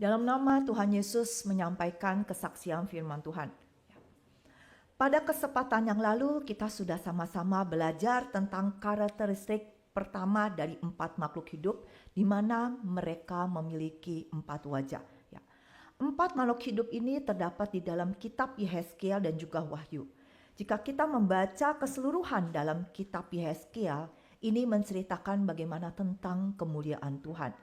Dalam nama Tuhan Yesus menyampaikan kesaksian firman Tuhan. Pada kesempatan yang lalu kita sudah sama-sama belajar tentang karakteristik pertama dari 4 makhluk hidup di mana mereka memiliki 4 wajah. 4 makhluk hidup ini terdapat di dalam kitab Yehezkiel dan juga Wahyu. Jika kita membaca keseluruhan dalam kitab Yehezkiel, ini menceritakan bagaimana tentang kemuliaan Tuhan.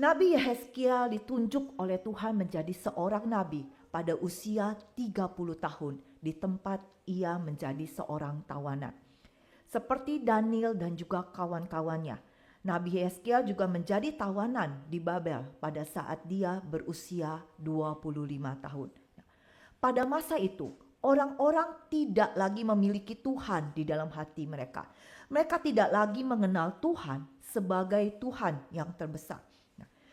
Nabi Yehezkiel ditunjuk oleh Tuhan menjadi seorang nabi pada usia 30 tahun di tempat ia menjadi seorang tawanan. Seperti Daniel dan juga kawan-kawannya, Nabi Yehezkiel juga menjadi tawanan di Babel pada saat dia berusia 25 tahun. Pada masa itu, orang-orang tidak lagi memiliki Tuhan di dalam hati mereka. Mereka tidak lagi mengenal Tuhan sebagai Tuhan yang terbesar.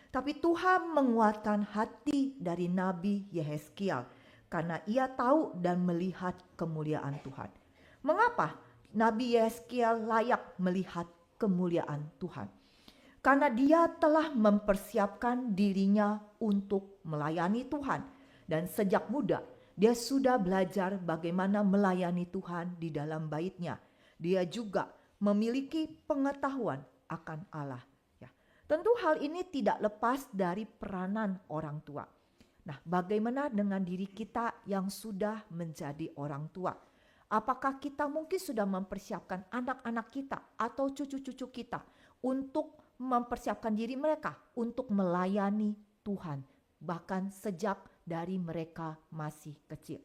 Tapi Tuhan menguatkan hati dari Nabi Yehezkiel karena ia tahu dan melihat kemuliaan Tuhan. Mengapa Nabi Yehezkiel layak melihat kemuliaan Tuhan? Karena dia telah mempersiapkan dirinya untuk melayani Tuhan. Dan sejak muda dia sudah belajar bagaimana melayani Tuhan di dalam baitnya. Dia juga memiliki pengetahuan akan Allah. Tentu hal ini tidak lepas dari peranan orang tua. Nah, bagaimana dengan diri kita yang sudah menjadi orang tua? Apakah kita mungkin sudah mempersiapkan anak-anak kita atau cucu-cucu kita untuk mempersiapkan diri mereka untuk melayani Tuhan, bahkan sejak dari mereka masih kecil?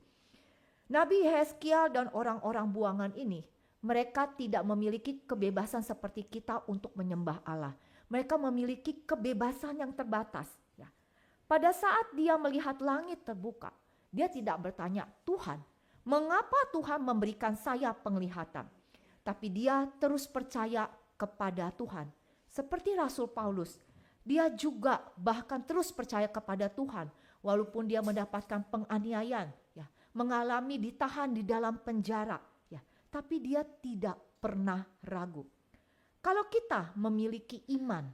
Nabi Yehezkiel dan orang-orang buangan ini, mereka tidak memiliki kebebasan seperti kita untuk menyembah Allah. Mereka memiliki kebebasan yang terbatas. Pada saat dia melihat langit terbuka, dia tidak bertanya, Tuhan, mengapa Tuhan memberikan saya penglihatan? Tapi dia terus percaya kepada Tuhan. Seperti Rasul Paulus, dia juga bahkan terus percaya kepada Tuhan, walaupun dia mendapatkan penganiayaan, mengalami ditahan di dalam penjara, tapi dia tidak pernah ragu. Kalau kita memiliki iman,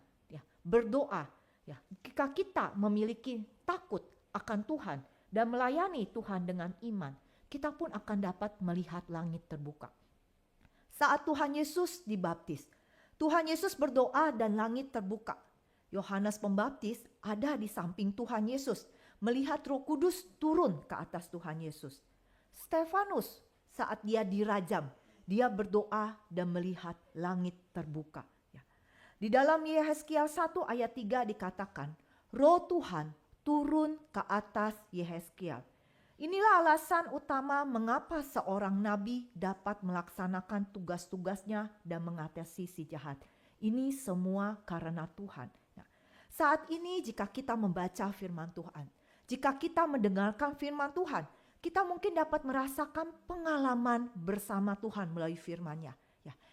berdoa, jika kita memiliki takut akan Tuhan dan melayani Tuhan dengan iman, kita pun akan dapat melihat langit terbuka. Saat Tuhan Yesus dibaptis, Tuhan Yesus berdoa dan langit terbuka. Yohanes Pembaptis ada di samping Tuhan Yesus, melihat Roh Kudus turun ke atas Tuhan Yesus. Stefanus saat dia dirajam, dia berdoa dan melihat langit terbuka. Di dalam Yehezkiel 1 ayat 3 dikatakan, Roh Tuhan turun ke atas Yehezkiel. Inilah alasan utama mengapa seorang nabi dapat melaksanakan tugas-tugasnya dan mengatasi si jahat. Ini semua karena Tuhan. Saat ini jika kita membaca firman Tuhan, jika kita mendengarkan firman Tuhan, kita mungkin dapat merasakan pengalaman bersama Tuhan melalui firman-Nya.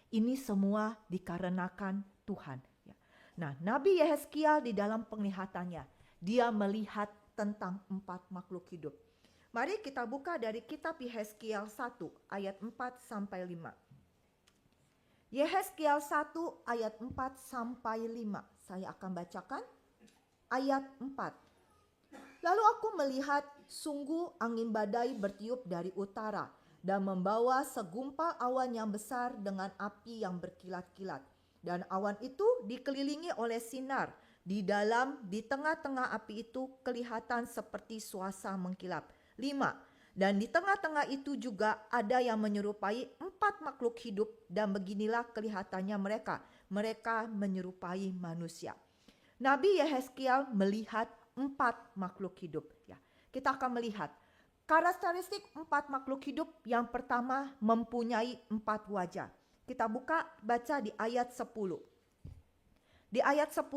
Ini semua dikarenakan Tuhan. Nah, Nabi Yehezkiel di dalam penglihatannya, dia melihat tentang 4 makhluk hidup. Mari kita buka dari kitab Yehezkiel 1 ayat 4 sampai 5. Yehezkiel 1 ayat 4 sampai 5. Saya akan bacakan ayat 4. Lalu aku melihat sungguh angin badai bertiup dari utara dan membawa segumpal awan yang besar dengan api yang berkilat-kilat. Dan awan itu dikelilingi oleh sinar. Di tengah-tengah api itu kelihatan seperti suasa mengkilap. 5. Dan di tengah-tengah itu juga ada yang menyerupai 4 makhluk hidup dan beginilah kelihatannya mereka. Mereka menyerupai manusia. Nabi Yehezkiel melihat 4 makhluk hidup. Kita akan melihat karakteristik 4 makhluk hidup. Yang pertama mempunyai 4 wajah. Kita baca di ayat 10. Di ayat 10.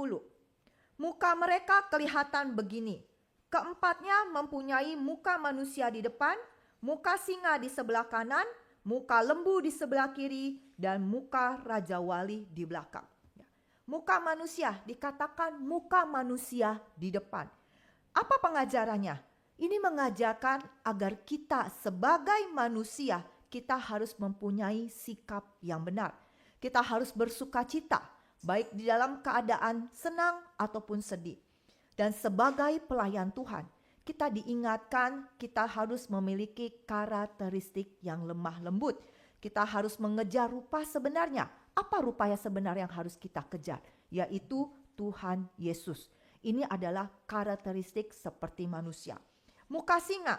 Muka mereka kelihatan begini. Keempatnya mempunyai muka manusia di depan, muka singa di sebelah kanan, muka lembu di sebelah kiri, dan muka raja wali di belakang. Muka manusia, dikatakan muka manusia di depan. Apa pengajarannya? Ini mengajarkan agar kita sebagai manusia, kita harus mempunyai sikap yang benar. Kita harus bersuka cita, baik di dalam keadaan senang ataupun sedih. Dan sebagai pelayan Tuhan, kita diingatkan kita harus memiliki karakteristik yang lemah lembut. Kita harus mengejar rupa sebenarnya. Apa rupa yang sebenarnya yang harus kita kejar? Yaitu Tuhan Yesus. Ini adalah karakteristik seperti manusia. Muka singa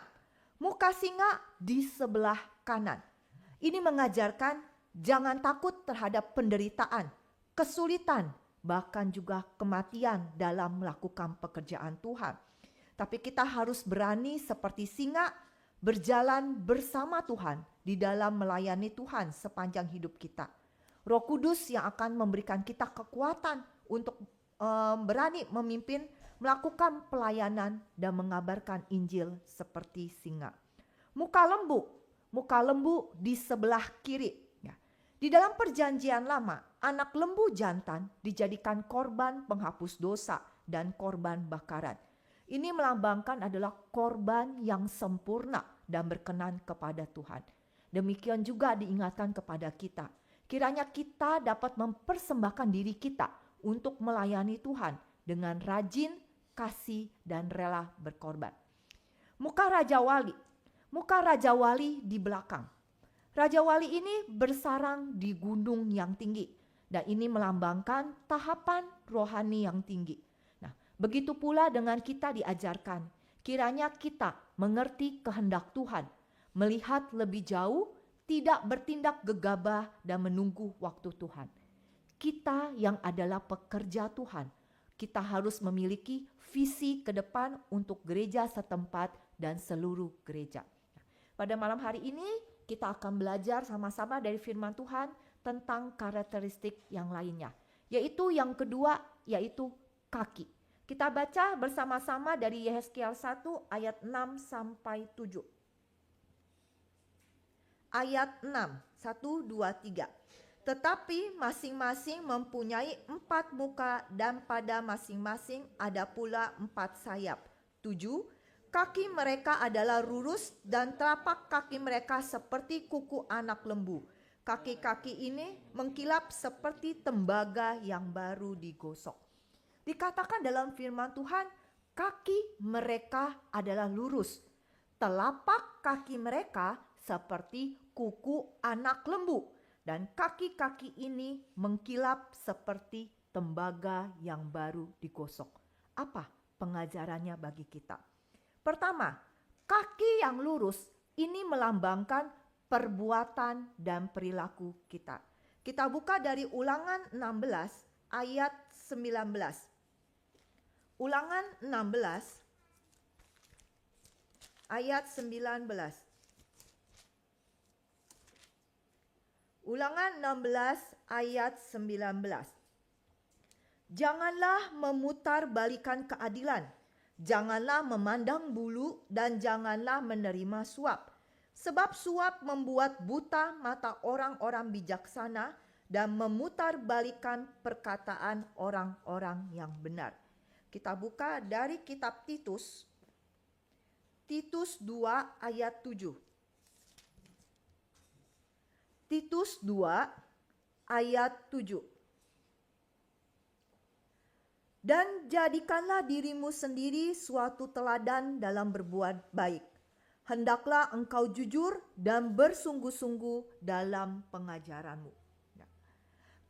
di sebelah kanan. Ini mengajarkan jangan takut terhadap penderitaan, kesulitan, bahkan juga kematian dalam melakukan pekerjaan Tuhan. Tapi kita harus berani seperti singa berjalan bersama Tuhan di dalam melayani Tuhan sepanjang hidup kita. Roh Kudus yang akan memberikan kita kekuatan untuk berani memimpin, melakukan pelayanan dan mengabarkan Injil seperti singa. Muka lembu di sebelah kiri. Di dalam perjanjian lama, anak lembu jantan dijadikan korban penghapus dosa dan korban bakaran. Ini melambangkan adalah korban yang sempurna dan berkenan kepada Tuhan. Demikian juga diingatkan kepada kita. Kiranya kita dapat mempersembahkan diri kita untuk melayani Tuhan dengan rajin, kasih, dan rela berkorban. Muka Raja Wali di belakang. Raja Wali ini bersarang di gunung yang tinggi dan ini melambangkan tahapan rohani yang tinggi. Nah, begitu pula dengan kita diajarkan, kiranya kita mengerti kehendak Tuhan, melihat lebih jauh, tidak bertindak gegabah dan menunggu waktu Tuhan. Kita yang adalah pekerja Tuhan, kita harus memiliki visi ke depan untuk gereja setempat dan seluruh gereja. Pada malam hari ini kita akan belajar sama-sama dari firman Tuhan tentang karakteristik yang lainnya. Yaitu yang kedua, yaitu kaki. Kita baca bersama-sama dari Yehezkiel 1 ayat 6 sampai 7. Ayat 6, 1, 2, 3. Tetapi masing-masing mempunyai 4 muka dan pada masing-masing ada pula 4 sayap. 7. Kaki mereka adalah lurus dan telapak kaki mereka seperti kuku anak lembu. Kaki-kaki ini mengkilap seperti tembaga yang baru digosok. Dikatakan dalam firman Tuhan, kaki mereka adalah lurus. Telapak kaki mereka seperti kuku anak lembu. Dan kaki-kaki ini mengkilap seperti tembaga yang baru digosok. Apa pengajarannya bagi kita? Pertama, kaki yang lurus ini melambangkan perbuatan dan perilaku kita. Kita buka dari Ulangan 16 ayat 19. Ulangan 16 ayat 19. Ulangan 16 ayat 19. Janganlah memutarbalikan keadilan. Janganlah memandang bulu dan janganlah menerima suap. Sebab suap membuat buta mata orang-orang bijaksana dan memutarbalikan perkataan orang-orang yang benar. Kita buka dari kitab Titus. Titus 2 ayat 7. Titus 2 ayat 7. Dan jadikanlah dirimu sendiri suatu teladan dalam berbuat baik. Hendaklah engkau jujur dan bersungguh-sungguh dalam pengajaranmu.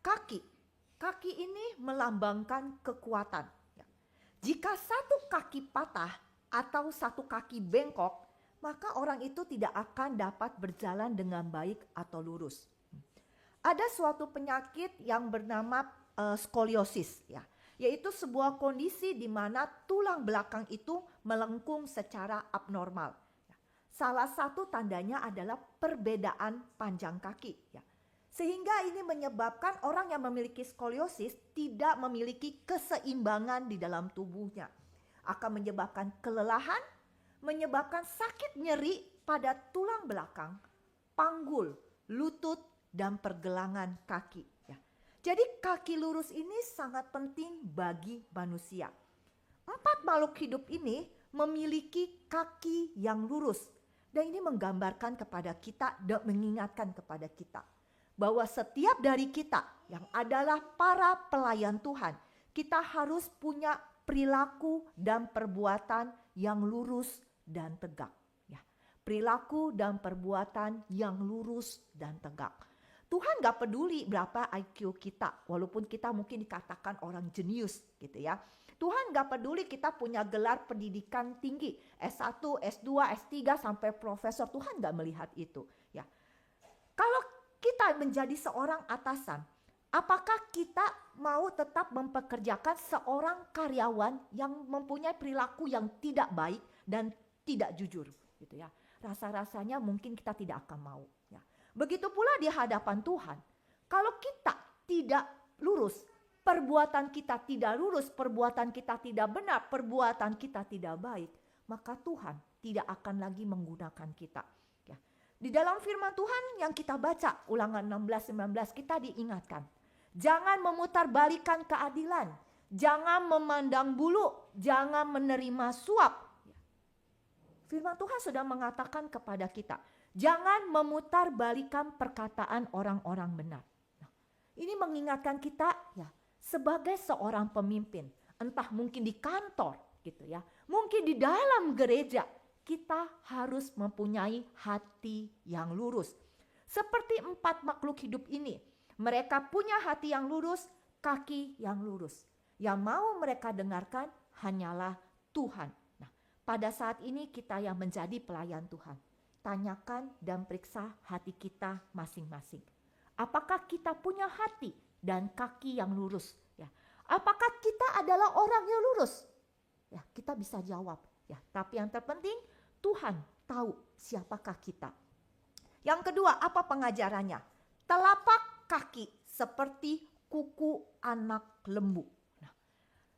Kaki ini melambangkan kekuatan. Jika satu kaki patah atau satu kaki bengkok, maka orang itu tidak akan dapat berjalan dengan baik atau lurus. Ada suatu penyakit yang bernama skoliosis, yaitu sebuah kondisi di mana tulang belakang itu melengkung secara abnormal. Salah satu tandanya adalah perbedaan panjang kaki. Sehingga ini menyebabkan orang yang memiliki skoliosis tidak memiliki keseimbangan di dalam tubuhnya. Akan menyebabkan kelelahan, menyebabkan sakit nyeri pada tulang belakang, panggul, lutut, dan pergelangan kaki. Jadi kaki lurus ini sangat penting bagi manusia. 4 makhluk hidup ini memiliki kaki yang lurus. Dan ini menggambarkan kepada kita dan mengingatkan kepada kita bahwa setiap dari kita yang adalah para pelayan Tuhan, kita harus punya perilaku dan perbuatan yang lurus dan tegak. Ya, perilaku dan perbuatan yang lurus dan tegak. Tuhan gak peduli berapa IQ kita, walaupun kita mungkin dikatakan orang jenius gitu ya. Tuhan gak peduli kita punya gelar pendidikan tinggi, S1, S2, S3 sampai profesor. Tuhan gak melihat itu. Ya, kalau kita menjadi seorang atasan, apakah kita mau tetap mempekerjakan seorang karyawan yang mempunyai perilaku yang tidak baik dan tidak jujur, gitu ya? Rasa-rasanya mungkin kita tidak akan mau. Ya. Begitu pula di hadapan Tuhan. Kalau kita tidak lurus, perbuatan kita tidak lurus, perbuatan kita tidak benar, perbuatan kita tidak baik, maka Tuhan tidak akan lagi menggunakan kita. Ya. Di dalam firman Tuhan yang kita baca, Ulangan 16-19, kita diingatkan. Jangan memutarbalikkan keadilan, jangan memandang bulu, jangan menerima suap. Firman Tuhan sudah mengatakan kepada kita, jangan memutarbalikkan perkataan orang-orang benar. Nah, ini mengingatkan kita ya, sebagai seorang pemimpin, entah mungkin di kantor gitu ya, mungkin di dalam gereja, kita harus mempunyai hati yang lurus. Seperti 4 makhluk hidup ini, mereka punya hati yang lurus, kaki yang lurus. Yang mau mereka dengarkan hanyalah Tuhan. Nah, pada saat ini kita yang menjadi pelayan Tuhan, tanyakan dan periksa hati kita masing-masing. Apakah kita punya hati dan kaki yang lurus? Ya. Apakah kita adalah orang yang lurus? Ya, kita bisa jawab. Ya, tapi yang terpenting Tuhan tahu siapakah kita. Yang kedua, apa pengajarannya? Telapak kaki seperti kuku anak lembu. Nah,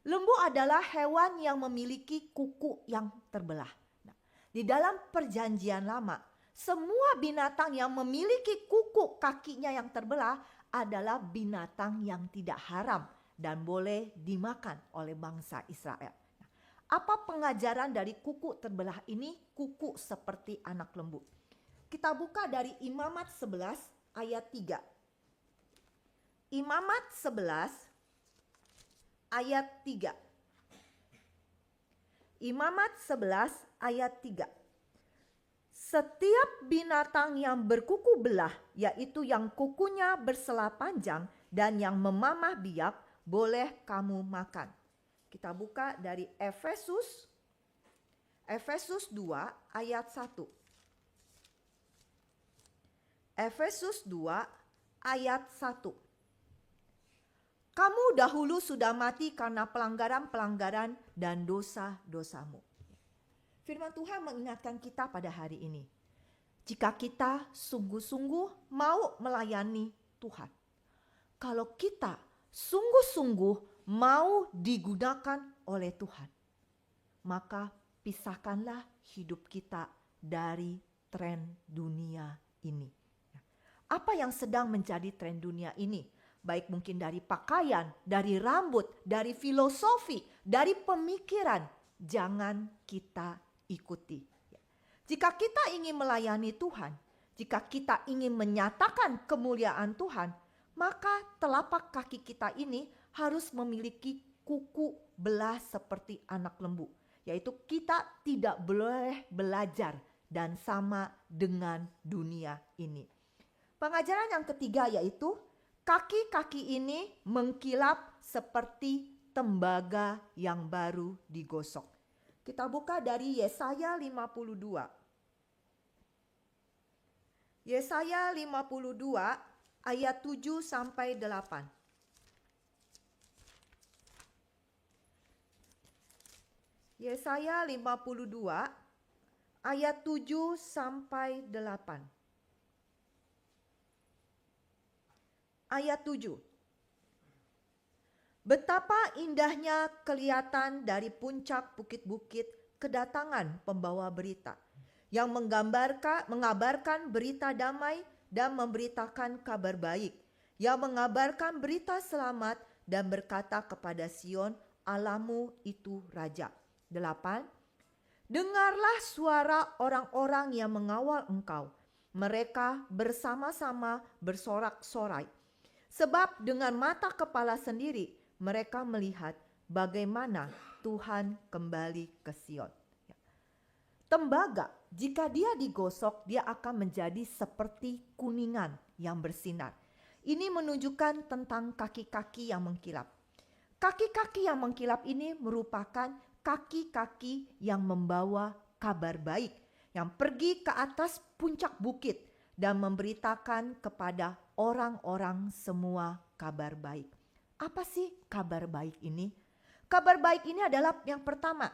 lembu adalah hewan yang memiliki kuku yang terbelah. Nah, di dalam perjanjian lama, semua binatang yang memiliki kuku kakinya yang terbelah adalah binatang yang tidak haram dan boleh dimakan oleh bangsa Israel. Nah, apa pengajaran dari kuku terbelah ini? Kuku seperti anak lembu. Kita buka dari Imamat 11 ayat 3. Imamat 11 ayat 3. Imamat 11 ayat 3. Setiap binatang yang berkuku belah, yaitu yang kukunya bersela panjang dan yang memamah biak, boleh kamu makan. Kita buka dari Efesus 2 ayat 1. Efesus 2 ayat 1. Kamu dahulu sudah mati karena pelanggaran-pelanggaran dan dosa-dosamu. Firman Tuhan mengingatkan kita pada hari ini. Jika kita sungguh-sungguh mau melayani Tuhan. Kalau kita sungguh-sungguh mau digunakan oleh Tuhan. Maka pisahkanlah hidup kita dari tren dunia ini. Apa yang sedang menjadi tren dunia ini? Baik mungkin dari pakaian, dari rambut, dari filosofi, dari pemikiran. Jangan kita ikuti. Jika kita ingin melayani Tuhan, jika kita ingin menyatakan kemuliaan Tuhan, maka telapak kaki kita ini harus memiliki kuku belah seperti anak lembu. Yaitu kita tidak boleh belajar dan sama dengan dunia ini. Pengajaran yang ketiga yaitu kaki-kaki ini mengkilap seperti tembaga yang baru digosok. Kita buka dari Yesaya 52. Yesaya 52 ayat 7 sampai 8. Yesaya 52 ayat 7 sampai 8. Ayat 7. Betapa indahnya kelihatan dari puncak bukit-bukit kedatangan pembawa berita yang mengabarkan berita damai dan memberitakan kabar baik, yang mengabarkan berita selamat dan berkata kepada Sion, Allahmu itu Raja. 8. Dengarlah suara orang-orang yang mengawal engkau. Mereka bersama-sama bersorak-sorai. Sebab dengan mata kepala sendiri mereka melihat bagaimana Tuhan kembali ke Sion. Tembaga, jika dia digosok, dia akan menjadi seperti kuningan yang bersinar. Ini menunjukkan tentang kaki-kaki yang mengkilap. Kaki-kaki yang mengkilap ini merupakan kaki-kaki yang membawa kabar baik, yang pergi ke atas puncak bukit dan memberitakan kepada orang-orang semua kabar baik. Apa sih kabar baik ini? Kabar baik ini adalah yang pertama,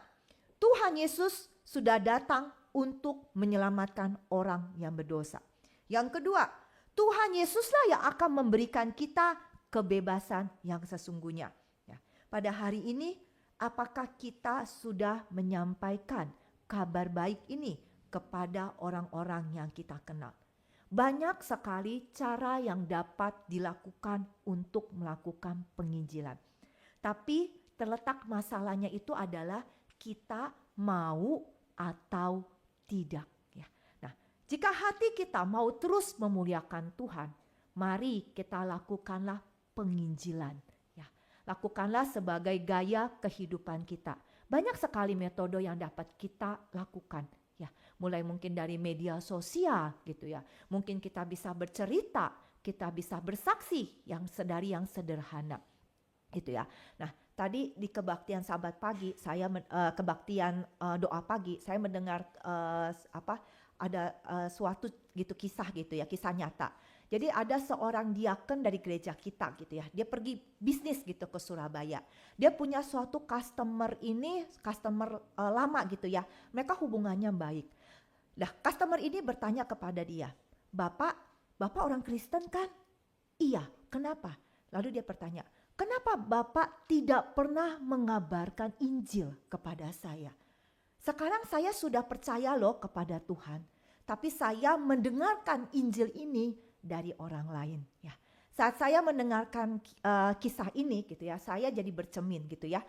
Tuhan Yesus sudah datang untuk menyelamatkan orang yang berdosa. Yang kedua, Tuhan Yesuslah yang akan memberikan kita kebebasan yang sesungguhnya. Ya. Pada hari ini, apakah kita sudah menyampaikan kabar baik ini kepada orang-orang yang kita kenal? Banyak sekali cara yang dapat dilakukan untuk melakukan penginjilan. Tapi terletak masalahnya itu adalah kita mau atau tidak. Ya. Nah, jika hati kita mau terus memuliakan Tuhan, mari kita lakukanlah penginjilan. Ya. Lakukanlah sebagai gaya kehidupan kita. Banyak sekali metode yang dapat kita lakukan. Ya, mulai mungkin dari media sosial gitu ya. Mungkin kita bisa bercerita, kita bisa bersaksi dari yang sederhana. Gitu ya. Nah, tadi di kebaktian Sabat pagi, saya kebaktian doa pagi, saya mendengar ada suatu gitu kisah gitu ya, kisah nyata. Jadi ada seorang diaken dari gereja kita gitu ya. Dia pergi bisnis gitu ke Surabaya. Dia punya suatu customer lama gitu ya. Mereka hubungannya baik. Nah, customer ini bertanya kepada dia, Bapak orang Kristen kan? Iya, kenapa? Lalu dia bertanya, kenapa Bapak tidak pernah mengabarkan Injil kepada saya? Sekarang saya sudah percaya loh kepada Tuhan. Tapi saya mendengarkan Injil ini dari orang lain. Ya. Saat saya mendengarkan kisah ini gitu ya, saya jadi bercermin gitu ya.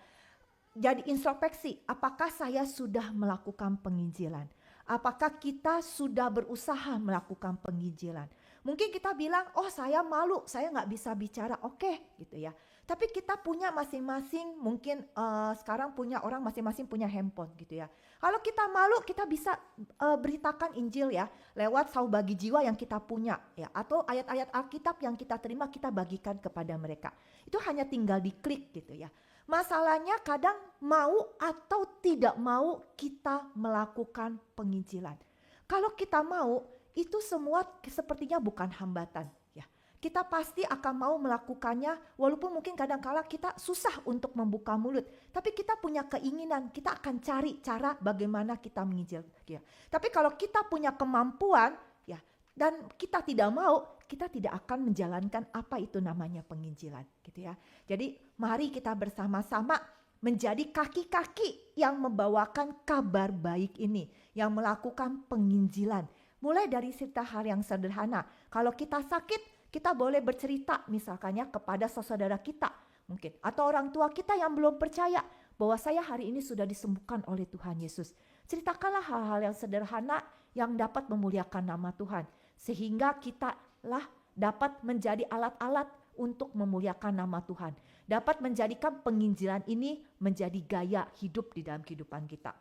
Jadi introspeksi, apakah saya sudah melakukan penginjilan? Apakah kita sudah berusaha melakukan penginjilan? Mungkin kita bilang, oh saya malu, saya nggak bisa bicara, oke gitu ya. Tapi kita punya masing-masing, mungkin sekarang punya orang masing-masing punya handphone gitu ya. Kalau kita malu, kita bisa beritakan Injil ya, lewat Sahu Bagi Jiwa yang kita punya ya, atau ayat-ayat Alkitab yang kita terima kita bagikan kepada mereka. Itu hanya tinggal diklik gitu ya. Masalahnya kadang mau atau tidak mau kita melakukan penginjilan. Kalau kita mau, itu semua sepertinya bukan hambatan. Ya, kita pasti akan mau melakukannya, walaupun mungkin kadang-kala kita susah untuk membuka mulut. Tapi kita punya keinginan, kita akan cari cara bagaimana kita menginjil. Ya. Tapi kalau kita punya kemampuan, ya, dan kita tidak mau, kita tidak akan menjalankan apa itu namanya penginjilan, gitu ya. Jadi mari kita bersama-sama menjadi kaki-kaki yang membawakan kabar baik ini, yang melakukan penginjilan. Mulai dari cerita hal yang sederhana. Kalau kita sakit, kita boleh bercerita misalkannya kepada saudara kita mungkin, atau orang tua kita yang belum percaya bahwa saya hari ini sudah disembuhkan oleh Tuhan Yesus. Ceritakanlah hal-hal yang sederhana yang dapat memuliakan nama Tuhan, sehingga kita dapat menjadi alat-alat untuk memuliakan nama Tuhan. Dapat menjadikan penginjilan ini menjadi gaya hidup di dalam kehidupan kita.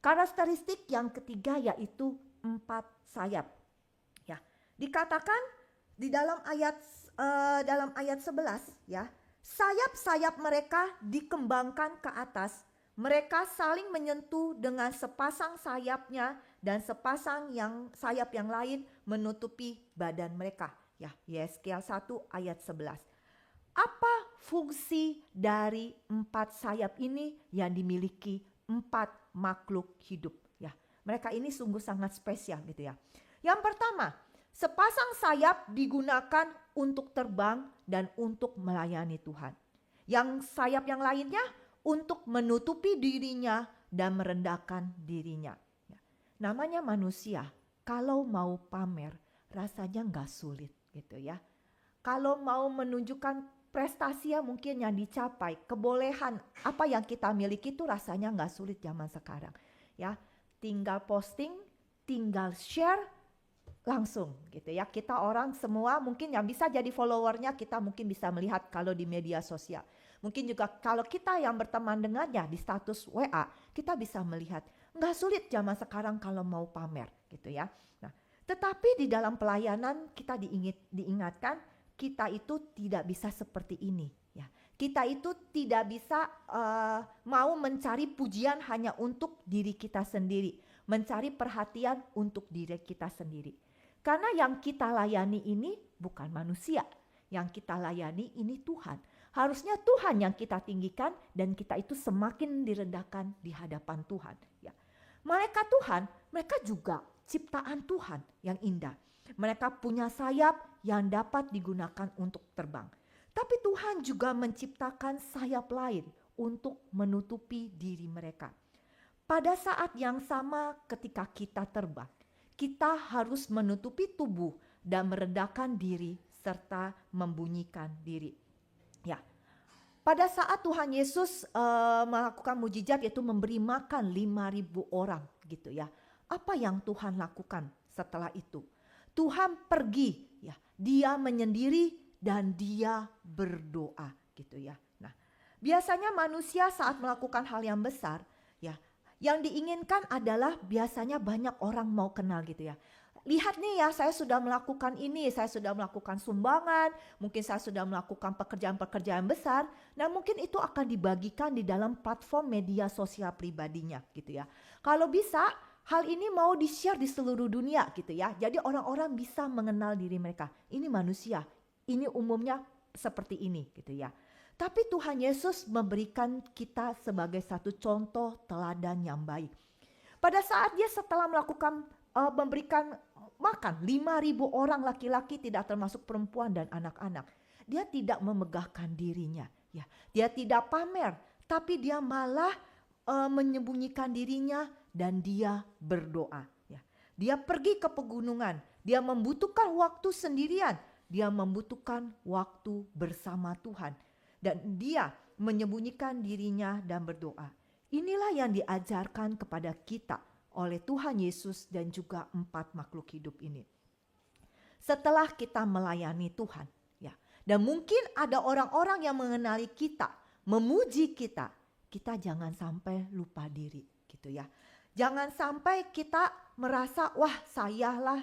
Karakteristik yang ketiga yaitu 4 sayap. Ya, dikatakan di dalam ayat 11 ya, sayap-sayap mereka dikembangkan ke atas. Mereka saling menyentuh dengan sepasang sayapnya dan sepasang sayap yang lain menutupi badan mereka. Ya, Yeskiel 1 ayat 11. Apa fungsi dari 4 sayap ini yang dimiliki 4 makhluk hidup? Ya, mereka ini sungguh sangat spesial gitu ya. Yang pertama, sepasang sayap digunakan untuk terbang dan untuk melayani Tuhan. Yang sayap yang lainnya untuk menutupi dirinya dan merendahkan dirinya. Ya. Namanya manusia, kalau mau pamer rasanya nggak sulit gitu ya. Kalau mau menunjukkan prestasi yang mungkin yang dicapai, kebolehan apa yang kita miliki itu rasanya nggak sulit zaman sekarang. Ya, tinggal posting, tinggal share, langsung gitu ya. Kita orang semua mungkin yang bisa jadi followernya kita mungkin bisa melihat kalau di media sosial. Mungkin juga kalau kita yang berteman dengannya di status WA, kita bisa melihat nggak sulit zaman sekarang kalau mau pamer gitu ya. Nah, tetapi di dalam pelayanan kita diingatkan kita itu tidak bisa seperti ini ya. Kita itu tidak bisa mau mencari pujian hanya untuk diri kita sendiri, mencari perhatian untuk diri kita sendiri. Karena yang kita layani ini bukan manusia, yang kita layani ini Tuhan. Harusnya Tuhan yang kita tinggikan dan kita itu semakin direndahkan di hadapan Tuhan ya. Malaikat Tuhan, mereka juga ciptaan Tuhan yang indah. Mereka punya sayap yang dapat digunakan untuk terbang. Tapi Tuhan juga menciptakan sayap lain untuk menutupi diri mereka. Pada saat yang sama ketika kita terbang, kita harus menutupi tubuh dan merendahkan diri serta membunyikan diri. Ya. Pada saat Tuhan Yesus melakukan mujizat yaitu memberi makan 5.000 orang gitu ya. Apa yang Tuhan lakukan setelah itu? Tuhan pergi ya, dia menyendiri dan dia berdoa gitu ya. Nah, biasanya manusia saat melakukan hal yang besar ya, yang diinginkan adalah biasanya banyak orang mau kenal gitu ya. Lihat nih ya, saya sudah melakukan ini, saya sudah melakukan sumbangan, mungkin saya sudah melakukan pekerjaan-pekerjaan besar. Nah, mungkin itu akan dibagikan di dalam platform media sosial pribadinya gitu ya. Kalau bisa, hal ini mau di-share di seluruh dunia gitu ya. Jadi orang-orang bisa mengenal diri mereka. Ini manusia, ini umumnya seperti ini gitu ya. Tapi Tuhan Yesus memberikan kita sebagai satu contoh teladan yang baik. Pada saat dia setelah melakukan memberikan makan 5.000 orang laki-laki tidak termasuk perempuan dan anak-anak. Dia tidak memegahkan dirinya ya. Dia tidak pamer, tapi dia malah menyembunyikan dirinya dan dia berdoa ya. Dia pergi ke pegunungan, dia membutuhkan waktu sendirian, dia membutuhkan waktu bersama Tuhan dan dia menyembunyikan dirinya dan berdoa. Inilah yang diajarkan kepada kita oleh Tuhan Yesus dan juga 4 makhluk hidup ini. Setelah kita melayani Tuhan ya, dan mungkin ada orang-orang yang mengenali kita, memuji kita, kita jangan sampai lupa diri gitu ya. Jangan sampai kita merasa wah sayalah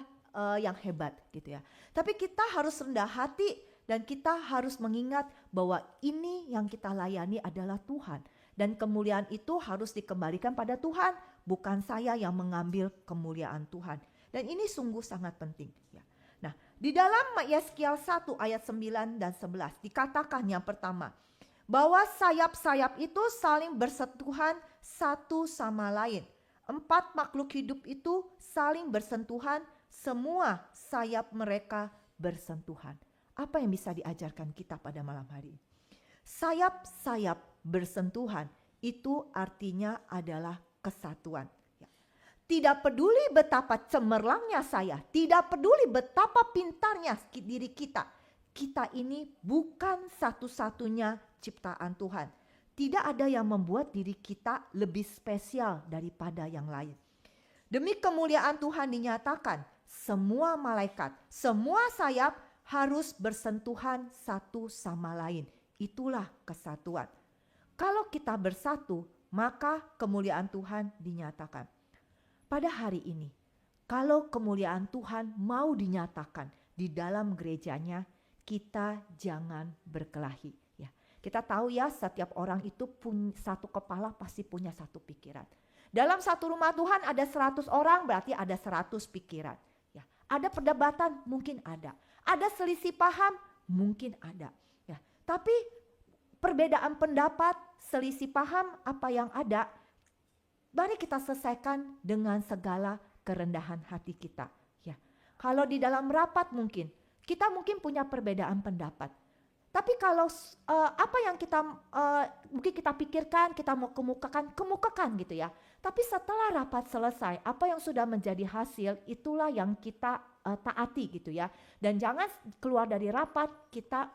yang hebat gitu ya. Tapi kita harus rendah hati dan kita harus mengingat bahwa ini yang kita layani adalah Tuhan. Dan kemuliaan itu harus dikembalikan pada Tuhan, bukan saya yang mengambil kemuliaan Tuhan. Dan ini sungguh sangat penting ya. Nah, di dalam Yeskiel 1 ayat 9 dan 11 dikatakan yang pertama, bahwa sayap-sayap itu saling bersentuhan satu sama lain. 4 makhluk hidup itu saling bersentuhan, semua sayap mereka bersentuhan. Apa yang bisa diajarkan kita pada malam hari ini? Sayap-sayap bersentuhan itu artinya adalah kesatuan. Tidak peduli betapa cemerlangnya saya, tidak peduli betapa pintarnya diri kita. Kita ini bukan satu-satunya ciptaan Tuhan. Tidak ada yang membuat diri kita lebih spesial daripada yang lain. Demi kemuliaan Tuhan dinyatakan, semua malaikat, semua sayap harus bersentuhan satu sama lain. Itulah kesatuan. Kalau kita bersatu, maka kemuliaan Tuhan dinyatakan. Pada hari ini, kalau kemuliaan Tuhan mau dinyatakan di dalam gerejanya, kita jangan berkelahi. Ya, kita tahu ya, setiap orang itu punya satu kepala, pasti punya satu pikiran. Dalam satu rumah Tuhan ada 100 orang, berarti ada 100 pikiran. Ya, ada perdebatan, mungkin ada. Ada selisih paham, mungkin ada. Ya, tapi perbedaan pendapat, selisih paham apa yang ada, mari kita selesaikan dengan segala kerendahan hati kita. Ya, kalau di dalam rapat mungkin kita punya perbedaan pendapat. Tapi kalau apa yang kita mungkin kita pikirkan, kita mau kemukakan gitu ya. Tapi setelah rapat selesai, apa yang sudah menjadi hasil itulah yang kita taati gitu ya. Dan jangan keluar dari rapat kita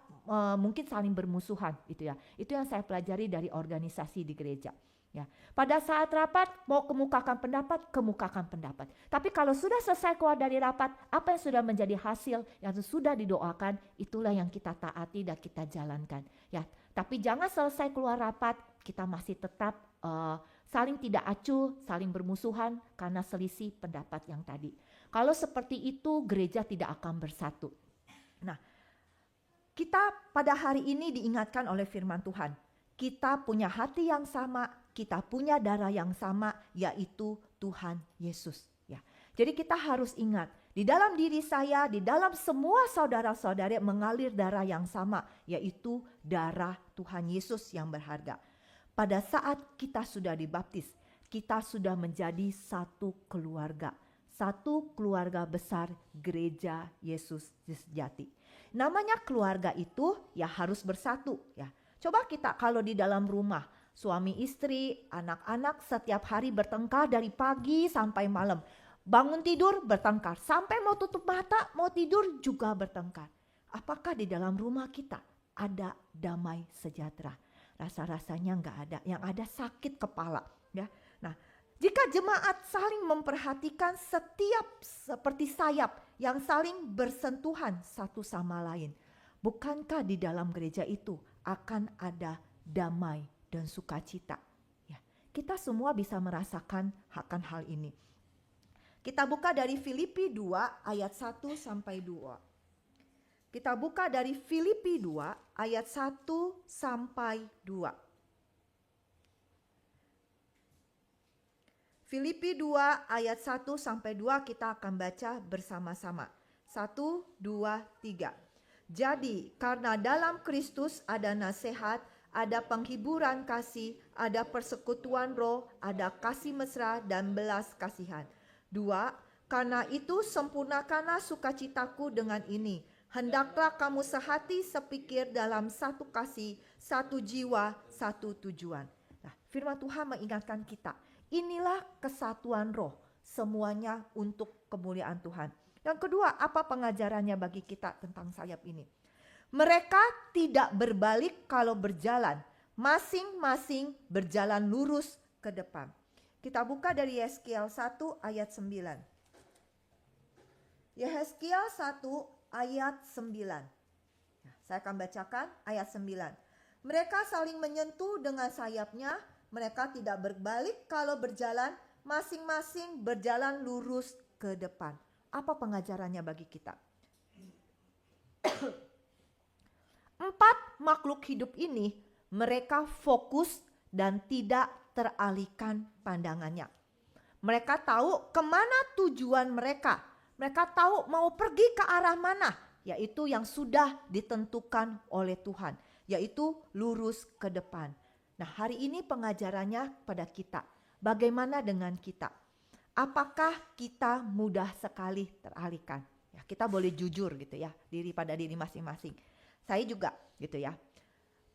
mungkin saling bermusuhan gitu ya. Itu yang saya pelajari dari organisasi di gereja. Ya, pada saat rapat mau kemukakan pendapat. Tapi kalau sudah selesai keluar dari rapat, apa yang sudah menjadi hasil yang sudah didoakan, itulah yang kita taati dan kita jalankan. Ya, Tapi jangan selesai keluar rapat, kita masih tetap saling tidak acuh, saling bermusuhan karena selisih pendapat yang tadi. Kalau seperti itu, gereja tidak akan bersatu. Nah, kita pada hari ini diingatkan oleh firman Tuhan. Kita punya hati yang sama, kita punya darah yang sama, yaitu Tuhan Yesus. Ya. Jadi kita harus ingat, di dalam diri saya, di dalam semua saudara-saudari mengalir darah yang sama, yaitu darah Tuhan Yesus yang berharga. Pada saat kita sudah dibaptis, kita sudah menjadi satu keluarga besar gereja Yesus sejati. Namanya keluarga itu ya harus bersatu ya. Coba kita kalau di dalam rumah, suami istri, anak-anak setiap hari bertengkar dari pagi sampai malam. Bangun tidur bertengkar, sampai mau tutup mata, mau tidur juga bertengkar. Apakah di dalam rumah kita ada damai sejahtera? Rasa-rasanya enggak ada, yang ada sakit kepala ya. Nah, jika jemaat saling memperhatikan setiap seperti sayap yang saling bersentuhan satu sama lain, bukankah di dalam gereja itu akan ada damai dan sukacita? Ya, kita semua bisa merasakan akan hal ini. Kita buka dari Filipi 2 ayat 1 sampai 2. Kita buka dari Filipi 2 ayat 1 sampai 2. Filipi 2 ayat 1 sampai 2 kita akan baca bersama-sama. 1, 2, 3. Jadi karena dalam Kristus ada nasihat, ada penghiburan kasih, ada persekutuan roh, ada kasih mesra dan belas kasihan. 2. Karena itu sempurnakanlah sukacitaku dengan ini. Hendaklah kamu sehati sepikir dalam satu kasih, satu jiwa, satu tujuan. Nah, firman Tuhan mengingatkan kita. Inilah kesatuan roh, semuanya untuk kemuliaan Tuhan. Yang kedua, apa pengajarannya bagi kita tentang sayap ini? Mereka tidak berbalik kalau berjalan, masing-masing berjalan lurus ke depan. Kita buka dari Yehezkiel 1 ayat 9. Yehezkiel 1 ayat 9. Nah, saya akan bacakan ayat 9. Mereka saling menyentuh dengan sayapnya, mereka tidak berbalik kalau berjalan, masing-masing berjalan lurus ke depan. Apa pengajarannya bagi kita? 4 makhluk hidup ini, mereka fokus dan tidak teralihkan pandangannya. Mereka tahu kemana tujuan mereka. Mereka tahu mau pergi ke arah mana, yaitu yang sudah ditentukan oleh Tuhan, yaitu lurus ke depan. Nah, hari ini pengajarannya pada kita. Bagaimana dengan kita? Apakah kita mudah sekali teralihkan? Ya, kita boleh jujur gitu ya, pada diri masing-masing. Saya juga gitu ya.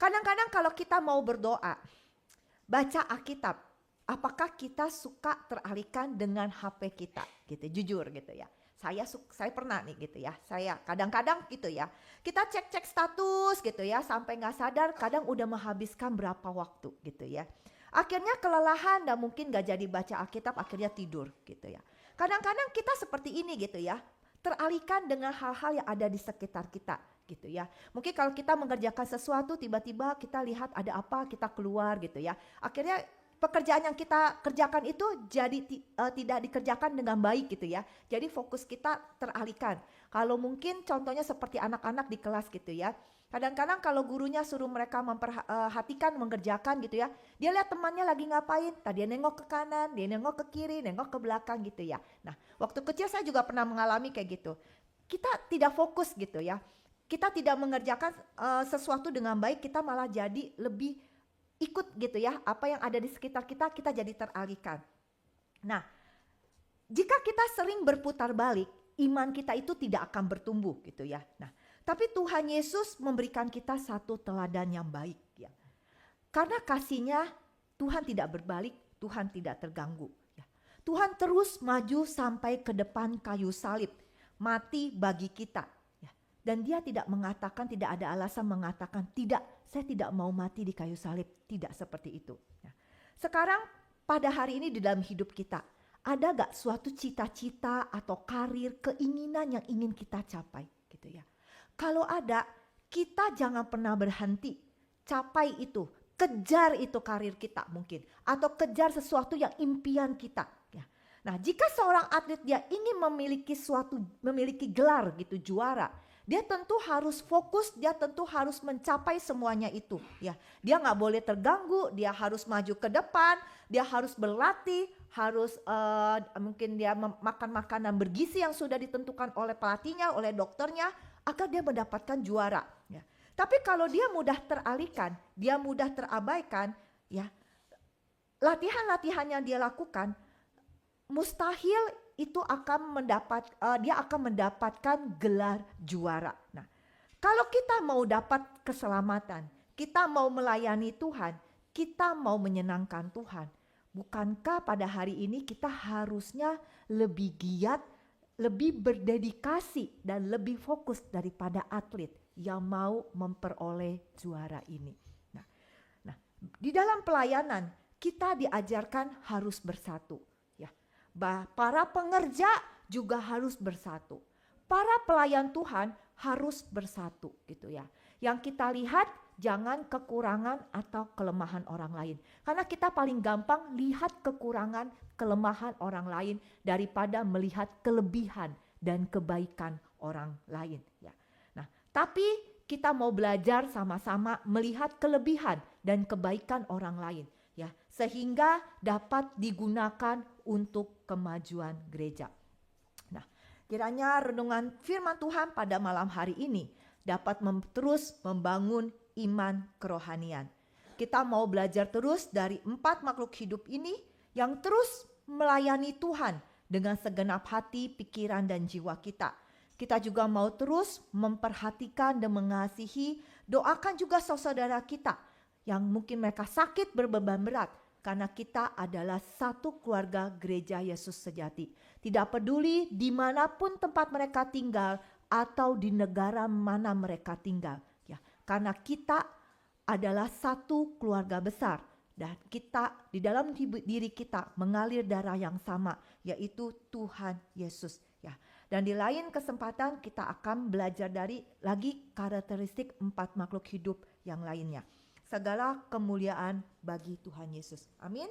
Kadang-kadang kalau kita mau berdoa, baca Alkitab, apakah kita suka teralihkan dengan HP kita? Gitu, jujur gitu ya. Saya pernah nih gitu ya. Saya kadang-kadang gitu ya. Kita cek-cek status gitu ya, sampai nggak sadar kadang udah menghabiskan berapa waktu gitu ya. Akhirnya kelelahan dan mungkin nggak jadi baca Alkitab, akhirnya tidur gitu ya. Kadang-kadang kita seperti ini gitu ya, teralihkan dengan hal-hal yang ada di sekitar kita gitu ya. Mungkin kalau kita mengerjakan sesuatu, tiba-tiba kita lihat ada apa, kita keluar gitu ya. Akhirnya pekerjaan yang kita kerjakan itu jadi tidak dikerjakan dengan baik gitu ya. Jadi fokus kita teralihkan. Kalau mungkin contohnya seperti anak-anak di kelas gitu ya. Kadang-kadang kalau gurunya suruh mereka memperhatikan, mengerjakan gitu ya. Dia lihat temannya lagi ngapain. Tadi dia nengok ke kanan, dia nengok ke kiri, nengok ke belakang gitu ya. Nah, waktu kecil saya juga pernah mengalami kayak gitu. Kita tidak fokus gitu ya. Kita tidak mengerjakan sesuatu dengan baik, kita malah jadi lebih ikut gitu ya, apa yang ada di sekitar kita, kita jadi teralihkan. Nah, jika kita sering berputar balik, iman kita itu tidak akan bertumbuh gitu ya. Nah, tapi Tuhan Yesus memberikan kita satu teladan yang baik ya. Karena kasihnya, Tuhan tidak berbalik, Tuhan tidak terganggu ya. Tuhan terus maju sampai ke depan kayu salib, mati bagi kita. Dan dia tidak mengatakan, tidak ada alasan mengatakan, tidak, saya tidak mau mati di kayu salib. Tidak seperti itu. Nah, sekarang pada hari ini di dalam hidup kita, ada gak suatu cita-cita atau karir, keinginan yang ingin kita capai gitu ya. Kalau ada, kita jangan pernah berhenti. capai itu, kejar itu karir kita mungkin, atau kejar sesuatu yang impian kita. Ya. Nah, jika seorang atlet dia ingin memiliki gelar gitu, juara, dia tentu harus fokus, dia tentu harus mencapai semuanya itu. Ya, dia nggak boleh terganggu, dia harus maju ke depan, dia harus berlatih, harus mungkin dia makan makanan bergizi yang sudah ditentukan oleh pelatihnya, oleh dokternya, agar dia mendapatkan juara. Ya. Tapi kalau dia mudah teralihkan, dia mudah terabaikan, ya latihan-latihan yang dia lakukan, mustahil itu dia akan mendapatkan gelar juara. Nah, kalau kita mau dapat keselamatan, kita mau melayani Tuhan, kita mau menyenangkan Tuhan, bukankah pada hari ini kita harusnya lebih giat, lebih berdedikasi dan lebih fokus daripada atlet yang mau memperoleh juara ini. Nah, di dalam pelayanan kita diajarkan harus bersatu. Para pengerja juga harus bersatu. Para pelayan Tuhan harus bersatu gitu ya. Yang kita lihat jangan kekurangan atau kelemahan orang lain. Karena kita paling gampang lihat kekurangan, kelemahan orang lain daripada melihat kelebihan dan kebaikan orang lain ya. Nah, tapi kita mau belajar sama-sama melihat kelebihan dan kebaikan orang lain. Ya, sehingga dapat digunakan untuk kemajuan gereja. Nah, kiranya renungan firman Tuhan pada malam hari ini dapat terus membangun iman kerohanian. Kita mau belajar terus dari 4 makhluk hidup ini yang terus melayani Tuhan dengan segenap hati, pikiran, dan jiwa kita. Kita juga mau terus memperhatikan dan mengasihi, doakan juga saudara kita yang mungkin mereka sakit berbeban berat, karena kita adalah satu keluarga gereja Yesus sejati. Tidak peduli dimanapun tempat mereka tinggal atau di negara mana mereka tinggal, ya, karena kita adalah satu keluarga besar dan kita di dalam diri kita mengalir darah yang sama, yaitu Tuhan Yesus. Ya, dan di lain kesempatan kita akan belajar dari lagi karakteristik 4 makhluk hidup yang lainnya. Segala kemuliaan bagi Tuhan Yesus. Amin.